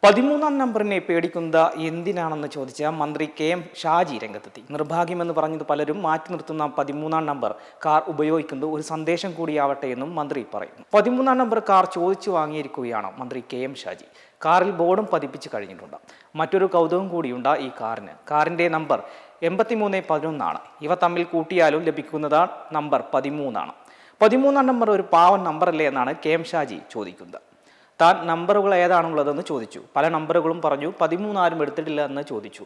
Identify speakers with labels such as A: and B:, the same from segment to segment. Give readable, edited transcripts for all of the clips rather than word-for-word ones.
A: 13-ാം നമ്പറിനെ പേടിക്കുന്നത് എന്തിനാണെന്ന് ചോദിച്ച മന്ത്രി കെ.എം. ഷാജി രംഗത്തെത്തി. നിർഭാഗ്യമെന്ന് പറഞ്ഞത് പലരും മാറ്റി നിർത്തുന്ന 13-ാം നമ്പർ കാർ ഉപയോഗിക്കുന്നത് ഒരു സന്ദേശം കൂടിയാവട്ടെ എന്നും മന്ത്രി പറയുന്നു. 13-ാം നമ്പർ കാർ ചോദിച്ചു വാങ്ങിയിരിക്കുകയാണ് മന്ത്രി കെ.എം. ഷാജി. കാറിൽ ബോർഡും പതിപ്പിച്ച് കഴിഞ്ഞിട്ടുണ്ട്. മറ്റൊരു കൗതുകം കൂടിയുണ്ട് ഈ കാറിന്. കാറിന്റെ നമ്പർ 8311 ആണ്. ഇവ തമ്മിൽ കൂട്ടിയാലും ലഭിക്കുന്നത് നമ്പർ 13 ആണ്. 13-ാം നമ്പർ ഒരു പാവൻ നമ്പറല്ലേ എന്നാണ് കെ.എം. ഷാജി ചോദിക്കുന്നത്. താൻ നമ്പറുകൾ ഏതാണുള്ളതെന്ന് ചോദിച്ചു. പല നമ്പറുകളും പറഞ്ഞു. 13 ആരും എടുത്തിട്ടില്ല എന്ന് ചോദിച്ചു.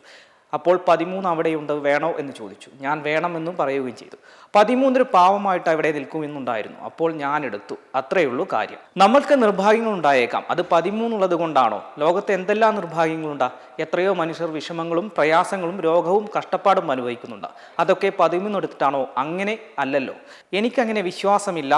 A: അപ്പോൾ 13 അവിടെയുണ്ട്, വേണോ എന്ന് ചോദിച്ചു. ഞാൻ വേണമെന്നും പറയുകയും ചെയ്തു. 13 ഒരു പാവമായിട്ട് അവിടെ നിൽക്കുമെന്നുണ്ടായിരുന്നു. അപ്പോൾ ഞാൻ എടുത്തു. അത്രയുള്ളൂ കാര്യം. നമ്മൾക്ക് നിർഭാഗ്യങ്ങൾ ഉണ്ടായേക്കാം. അത് 13 ഉള്ളത് കൊണ്ടാണോ? ലോകത്ത് എന്തെല്ലാം നിർഭാഗ്യങ്ങളുണ്ടാ? എത്രയോ മനുഷ്യർ വിഷമങ്ങളും പ്രയാസങ്ങളും രോഗവും കഷ്ടപ്പാടും അനുഭവിക്കുന്നുണ്ട്. അതൊക്കെ 13 എടുത്തിട്ടാണോ? അങ്ങനെ അല്ലല്ലോ. എനിക്കങ്ങനെ വിശ്വാസമില്ല.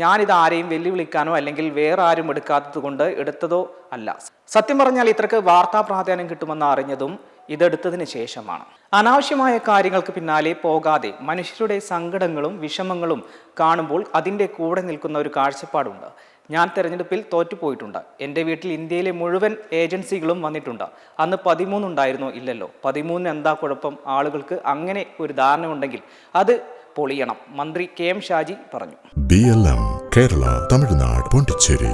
A: ഞാനിത് ആരെയും വെല്ലുവിളിക്കാനോ അല്ലെങ്കിൽ വേറെ ആരും എടുക്കാത്തത് കൊണ്ട് എടുത്തതോ അല്ല. സത്യം പറഞ്ഞാൽ ഇത്രക്ക് വാർത്താ പ്രാധാന്യം കിട്ടുമെന്ന് അറിഞ്ഞതും ഇതെടുത്തതിന് ശേഷമാണ്. അനാവശ്യമായ കാര്യങ്ങൾക്ക് പിന്നാലെ പോകാതെ മനുഷ്യരുടെ സങ്കടങ്ങളും വിഷമങ്ങളും കാണുമ്പോൾ അതിൻ്റെ കൂടെ നിൽക്കുന്ന ഒരു കാഴ്ചപ്പാടുണ്ട്. ഞാൻ തെരഞ്ഞെടുപ്പിൽ തോറ്റുപോയിട്ടുണ്ട്. എൻ്റെ വീട്ടിൽ ഇന്ത്യയിലെ മുഴുവൻ ഏജൻസികളും വന്നിട്ടുണ്ട്. അന്ന് 13 ഉണ്ടായിരുന്നോ? ഇല്ലല്ലോ. 13 എന്താ കുഴപ്പം? ആളുകൾക്ക് അങ്ങനെ ഒരു ധാരണ ഉണ്ടെങ്കിൽ അത് പൊളിയണം. മന്ത്രി കെ.എം. ഷാജി പറഞ്ഞു.
B: BLM കേരള, തമിഴ്നാട്, പോണ്ടിച്ചേരി.